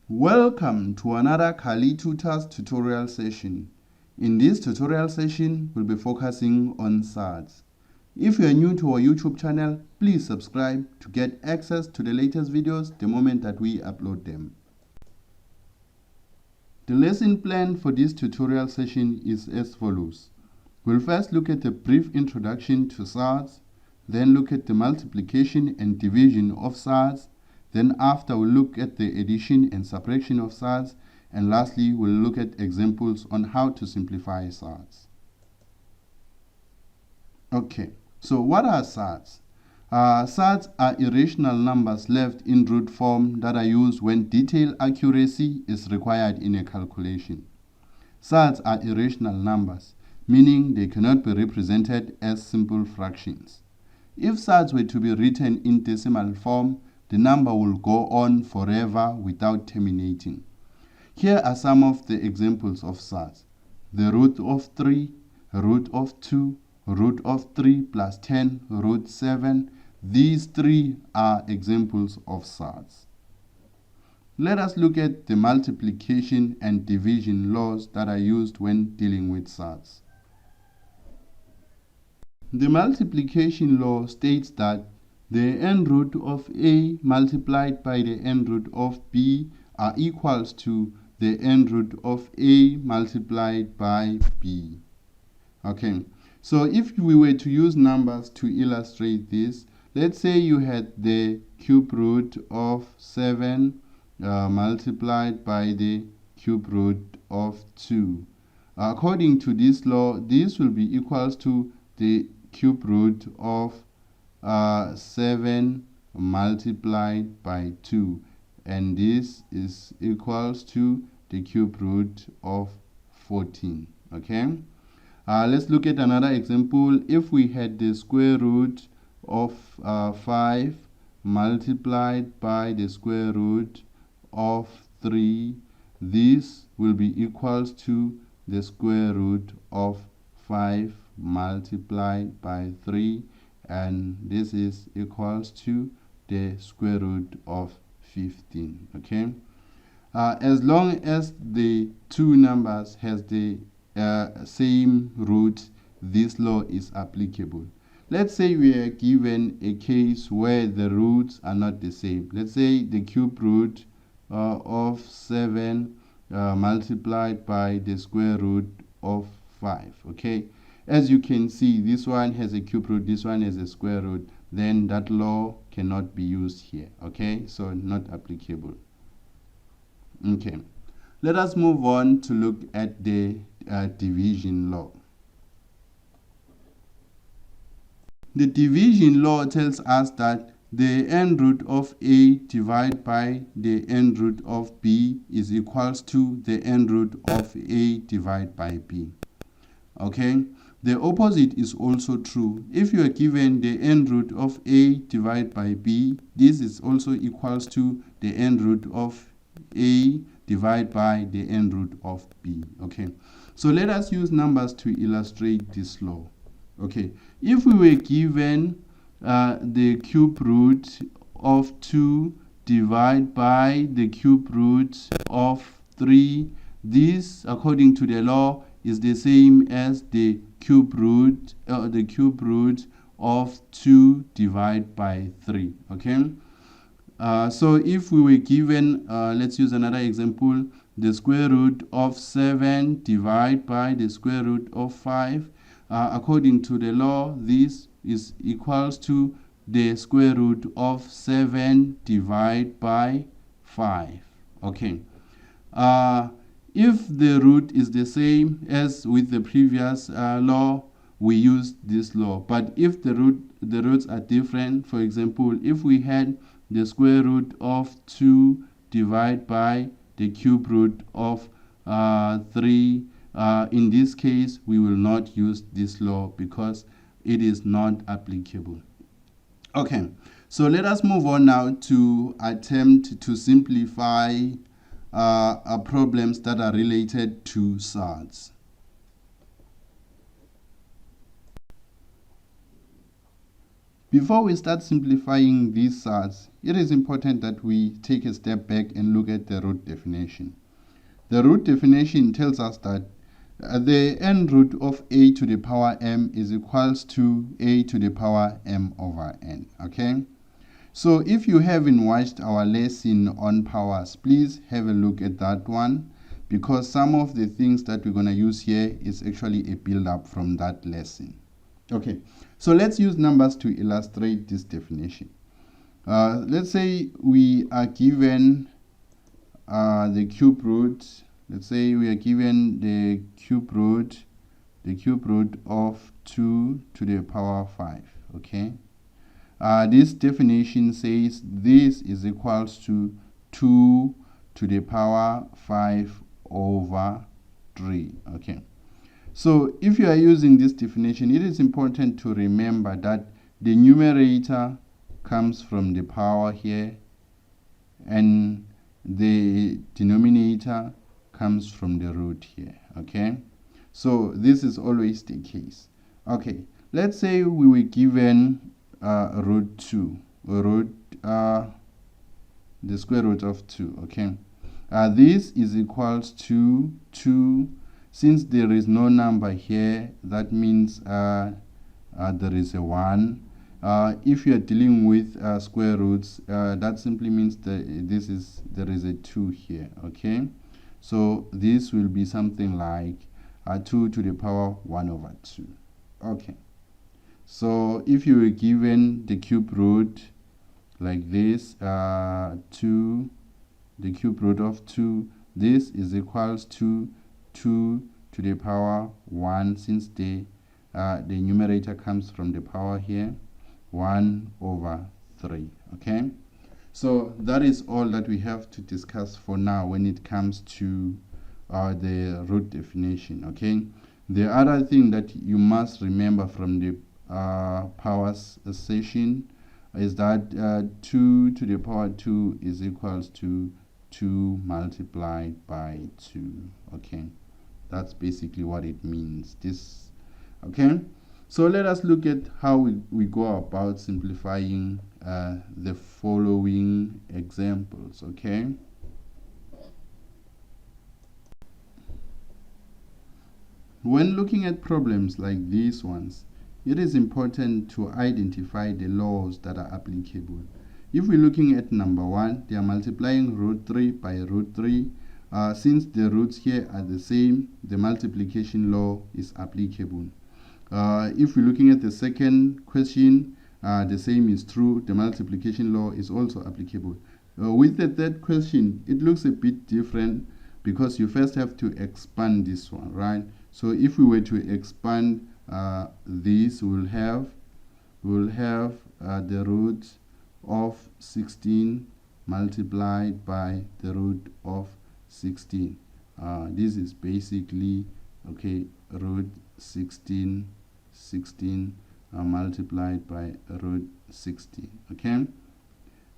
Welcome to another Khalitutors tutorial session. In this tutorial session, we'll be focusing on Surds. If you are new to our YouTube channel, please subscribe to get access to the latest videos the moment that we upload them. The lesson plan for this tutorial session is as follows. We'll first look at a brief introduction to Surds, then look at the multiplication and division of Surds. Then after we'll look at the addition and subtraction of Surds, and lastly we'll look at examples on how to simplify Surds. Okay, so what are Surds? Surds are irrational numbers left in root form that are used when detailed accuracy is required in a calculation. Surds are irrational numbers, meaning they cannot be represented as simple fractions. If Surds were to be written in decimal form, the number will go on forever without terminating. Here are some of the examples of Surds. The root of 3, root of 2, root of 3 plus 10, root 7. These three are examples of Surds. Let us look at the multiplication and division laws that are used when dealing with Surds. The multiplication law states that the n root of a multiplied by the n root of b are equals to the n root of a multiplied by b. Okay, so if we were to use numbers to illustrate this, let's say you had the cube root of 7 multiplied by the cube root of 2. According to this law, this will be equals to the cube root of 7 multiplied by 2, and this is equals to the cube root of 14. Okay, let's look at another example. If we had the square root of 5 multiplied by the square root of 3, this will be equals to the square root of 5 multiplied by 3, and this is equals to the square root of 15. Okay, as long as the two numbers has the same root, this law is applicable. Let's say we are given a case where the roots are not the same. Let's say the cube root of 7 multiplied by the square root of 5. Okay, as you can see, this one has a cube root, this one has a square root, then that law cannot be used here. Okay, so not applicable. Okay, let us move on to look at the division law. The division law tells us that the n root of a divided by the n root of b is equals to the n root of a divided by b. Okay, the opposite is also true. If you are given the n root of a divided by b, this is also equals to the n root of a divided by the n root of b. Okay, so let us use numbers to illustrate this law. Okay, if we were given the cube root of 2 divided by the cube root of 3, this, according to the law, is the same as the cube root of 2 divided by 3. Okay, so if we were given, let's use another example, the square root of 7 divided by the square root of 5, according to the law, this is equals to the square root of 7 divided by 5. Okay, if the root is the same as with the previous law, we use this law. But if the roots are different, for example, if we had the square root of 2 divided by the cube root of 3, in this case we will not use this law because it is not applicable. Okay, so let us move on now to attempt to simplify problems that are related to Surds. Before we start simplifying these Surds, it is important that we take a step back and look at the root definition. The root definition tells us that the n root of a to the power m is equals to a to the power m over n. Okay? So if you haven't watched our lesson on powers, please have a look at that one, because some of the things that we're going to use here is actually a build-up from that lesson. Okay, so let's use numbers to illustrate this definition. Let's say we are given the cube root. Let's say we are given the cube root of 2 to the power 5. Okay. This definition says this is equals to 2 to the power 5 over 3. Okay. So if you are using this definition, it is important to remember that the numerator comes from the power here and the denominator comes from the root here. Okay. So this is always the case. Okay. Let's say we were given root 2, the square root of 2. Okay, this is equals to 2. Since there is no number here, that means there is a 1. If you are dealing with square roots, that simply means that there is a 2 here. Okay, so this will be something like 2 to the power 1 over 2. Okay. So if you were given the cube root like this, 2, the cube root of 2, this is equals to 2 to the power 1, since the numerator comes from the power here, 1 over 3. Okay, so that is all that we have to discuss for now when it comes to the root definition. Okay, the other thing that you must remember from the powers session is that 2 to the power 2 is equals to 2 multiplied by 2. Okay, that's basically what it means. This, okay, so let us look at how we go about simplifying the following examples. Okay, when looking at problems like these ones, it is important to identify the laws that are applicable. If we're looking at number 1, they are multiplying root 3 by root 3. Since the roots here are the same, the multiplication law is applicable. If we're looking at the second question, the same is true. The multiplication law is also applicable. With the third question, it looks a bit different because you first have to expand this one, right? So if we were to expand this, we'll have the root of 16 multiplied by the root of 16. This is basically, okay, root 16 multiplied by root 16. Okay,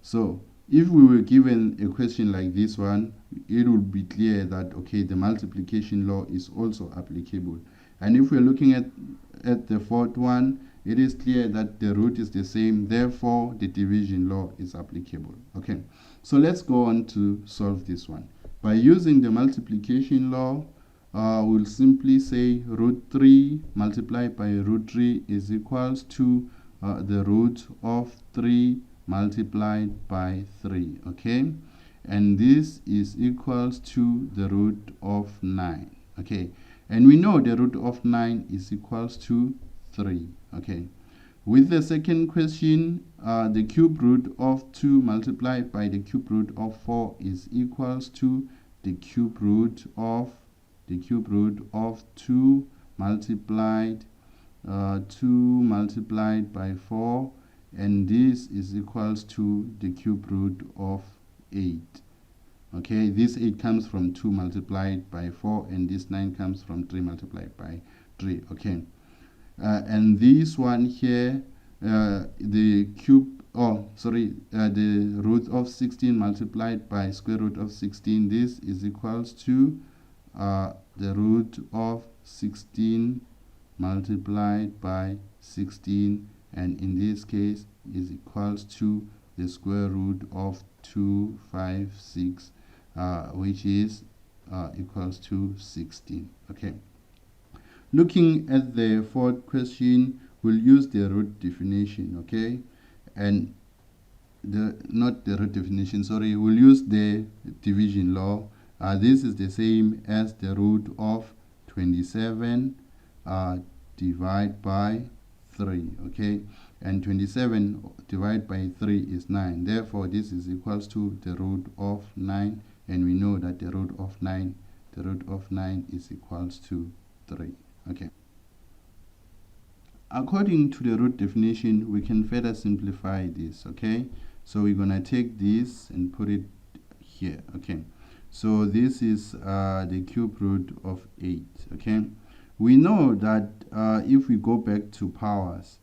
so if we were given a question like this one, it would be clear that, okay, the multiplication law is also applicable. And if we're looking at the fourth one, it is clear that the root is the same, therefore the division law is applicable. Okay, so let's go on to solve this one. By using the multiplication law, we'll simply say root 3 multiplied by root 3 is equals to the root of 3 multiplied by 3. Okay, and this is equals to the root of 9. Okay, and we know the root of 9 is equals to 3. Okay, with the second question, the cube root of 2 multiplied by the cube root of 4 is equals to the cube root of 2 multiplied by 4, and this is equals to the cube root of 8. Okay, this 8 comes from 2 multiplied by 4, and this 9 comes from 3 multiplied by 3. Okay, and this one here, the root of 16 multiplied by square root of 16, this is equals to the root of 16 multiplied by 16, and in this case is equals to the square root of 256, which is equals to 16. Okay. Looking at the fourth question, we'll use the root definition. Okay, and not the root definition. Sorry, we'll use the division law. This is the same as the root of 27 divided by 3. Okay, and 27 divided by 3 is 9. Therefore, this is equals to the root of 9, and we know that the root of 9 is equals to 3. Okay. According to the root definition, we can further simplify this. Okay, so we're gonna take this and put it here. Okay, so this is the cube root of 8. Okay, we know that if we go back to powers,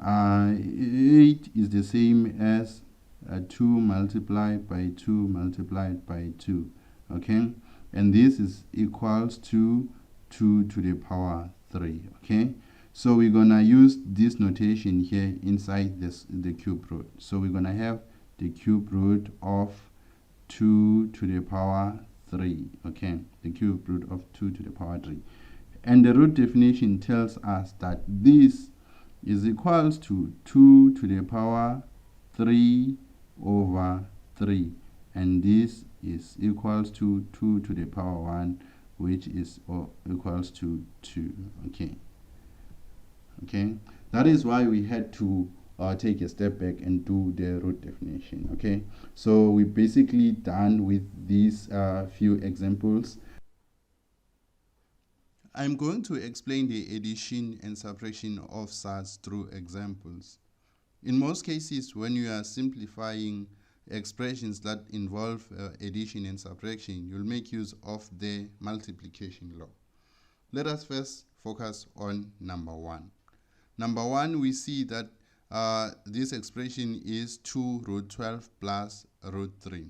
8 is the same as 2 multiplied by 2 multiplied by 2. Okay, and this is equals to 2 to the power 3. Okay, so we're gonna use this notation here inside the cube root. So we're gonna have the cube root of 2 to the power 3. Okay, the cube root of 2 to the power 3. And the root definition tells us that this is equals to 2 to the power 3 over 3. And this is equals to 2 to the power 1, which is equals to 2. Okay. Okay, that is why we had to take a step back and do the root definition. Okay, so we're basically done with these few examples. I'm going to explain the addition and subtraction of surds through examples. In most cases, when you are simplifying expressions that involve addition and subtraction, you'll make use of the multiplication law. Let us first focus on number 1. Number 1, we see that this expression is 2 root 12 plus root 3.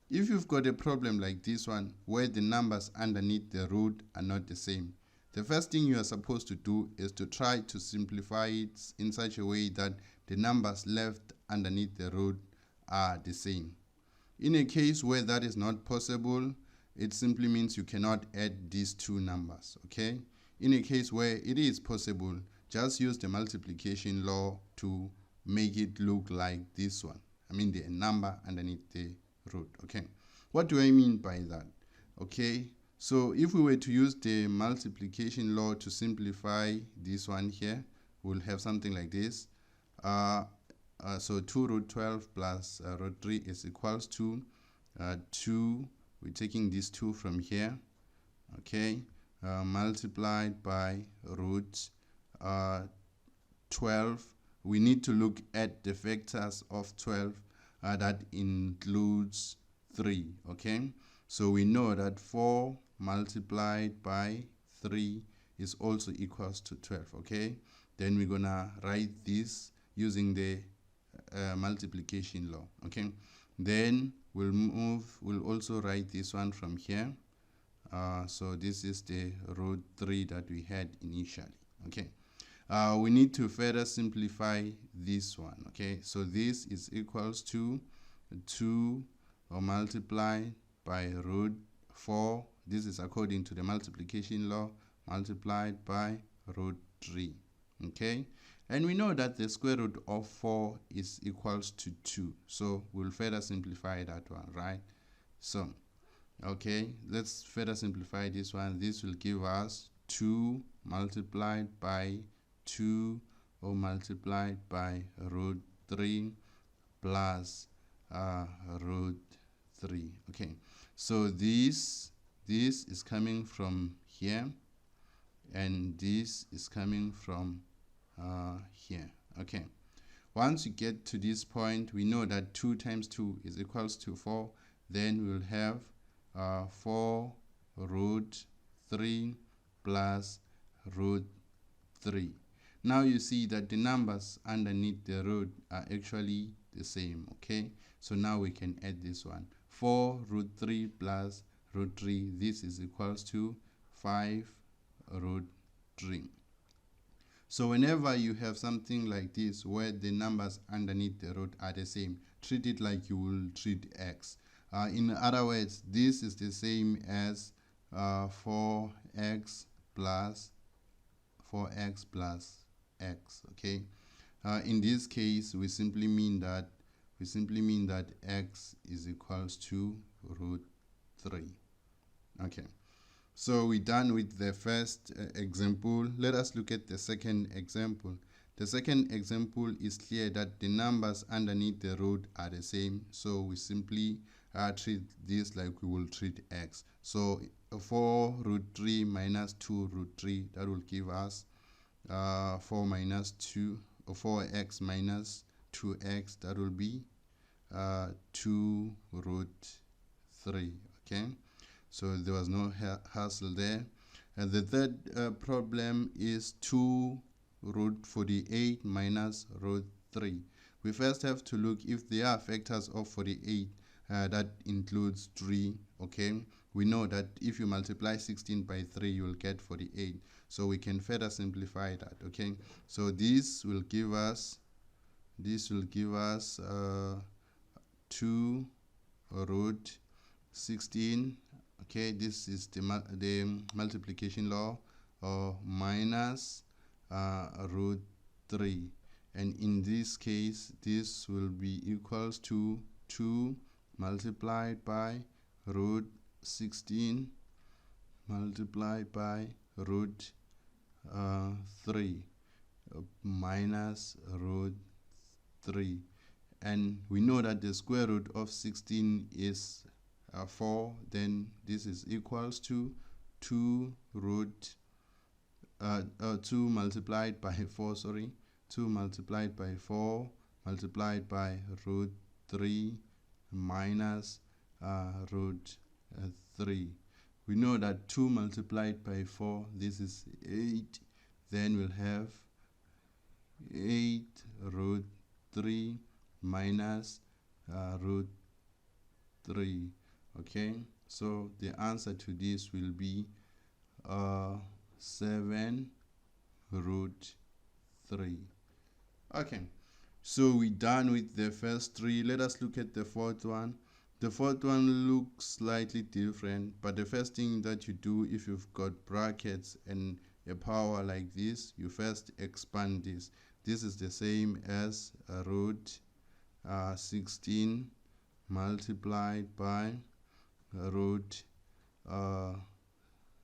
If you've got a problem like this one, where the numbers underneath the root are not the same, the first thing you are supposed to do is to try to simplify it in such a way that the numbers left underneath the root are the same. In a case where that is not possible, it simply means you cannot add these two numbers. Okay? In a case where it is possible, just use the multiplication law to make it look like this one. I mean the number underneath the root. Okay, what do I mean by that? Okay, so if we were to use the multiplication law to simplify this one here, we'll have something like this. So 2 root 12 plus root 3 is equals to 2. We're taking this 2 from here. Okay, multiplied by root 12. We need to look at the factors of 12 that includes 3. Okay, so we know that 4 multiplied by 3 is also equals to 12. Okay, then we're gonna write this using the multiplication law. Okay, then we'll also write this one from here. So this is the root 3 that we had initially. Okay, we need to further simplify this one. Okay, so this is equals to 2 multiplied by root 4. This is according to the multiplication law, multiplied by root 3. Okay, and we know that the square root of 4 is equals to 2. So we'll further simplify that one, right? So, okay, let's further simplify this one. This will give us 2 multiplied by 2 or multiplied by root 3 plus root 3. Okay, so this is coming from here, and this is coming from here. Okay, once you get to this point, we know that 2 times 2 is equals to 4. Then we'll have 4 root 3 plus root 3. Now you see that the numbers underneath the root are actually the same. Okay, so now we can add this one. 4 root 3 plus root 3, this is equals to 5 root 3. So whenever you have something like this where the numbers underneath the root are the same, treat it like you will treat x. In other words, this is the same as 4x plus x. Okay. In this case, we simply mean that x is equals to root 3. Okay. So we're done with the first example. Let us look at the second example. The second example is clear that the numbers underneath the root are the same. So we simply treat this like we will treat x. So 4 root 3 minus 2 root 3, that will give us 4 minus 2, or 4x minus 2x, that will be 2 root 3. Okay. So there was no hassle there. And the third problem is 2 root 48 minus root 3. We first have to look if there are factors of 48 that includes 3. Okay, we know that if you multiply 16 by 3 you will get 48, so we can further simplify that. Okay, so this will give us 2 root 16. Okay, this is the multiplication law, minus root 3, and in this case this will be equals to 2 multiplied by root 16 multiplied by root 3 minus root 3, and we know that the square root of 16 is 4, then this is equals to 2 root 2 multiplied by 4, 2 multiplied by 4 multiplied by root 3 minus root 3. We know that 2 multiplied by 4, this is 8, then we'll have 8 root 3 minus root 3. Okay, so the answer to this will be 7 root 3. Okay, so we're done with the first three. Let us look at the fourth one. The fourth one looks slightly different, but the first thing that you do if you've got brackets and a power like this, you first expand this. This is the same as root 16 multiplied by root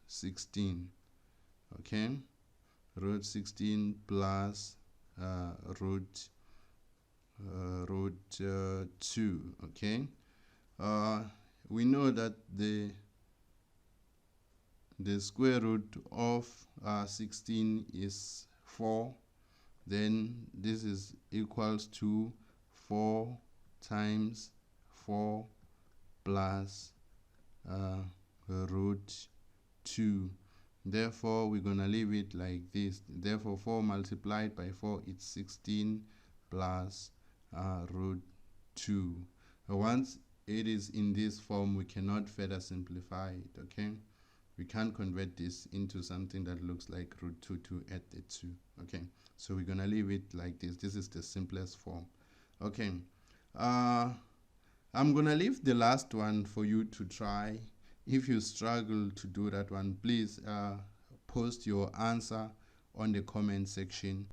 16. Okay, root 16 plus root 2. Okay, we know that the square root of 16 is 4, then this is equals to 4 times 4 plus root 2. Therefore we're gonna leave it like this. Therefore 4 multiplied by 4, it's 16 plus root 2. Once it is in this form, we cannot further simplify it. Okay, we can't convert this into something that looks like root 2 to add the 2. Okay, so we're gonna leave it like this. This is the simplest form. Okay, I'm gonna leave the last one for you to try. If you struggle to do that one, please post your answer on the comment section.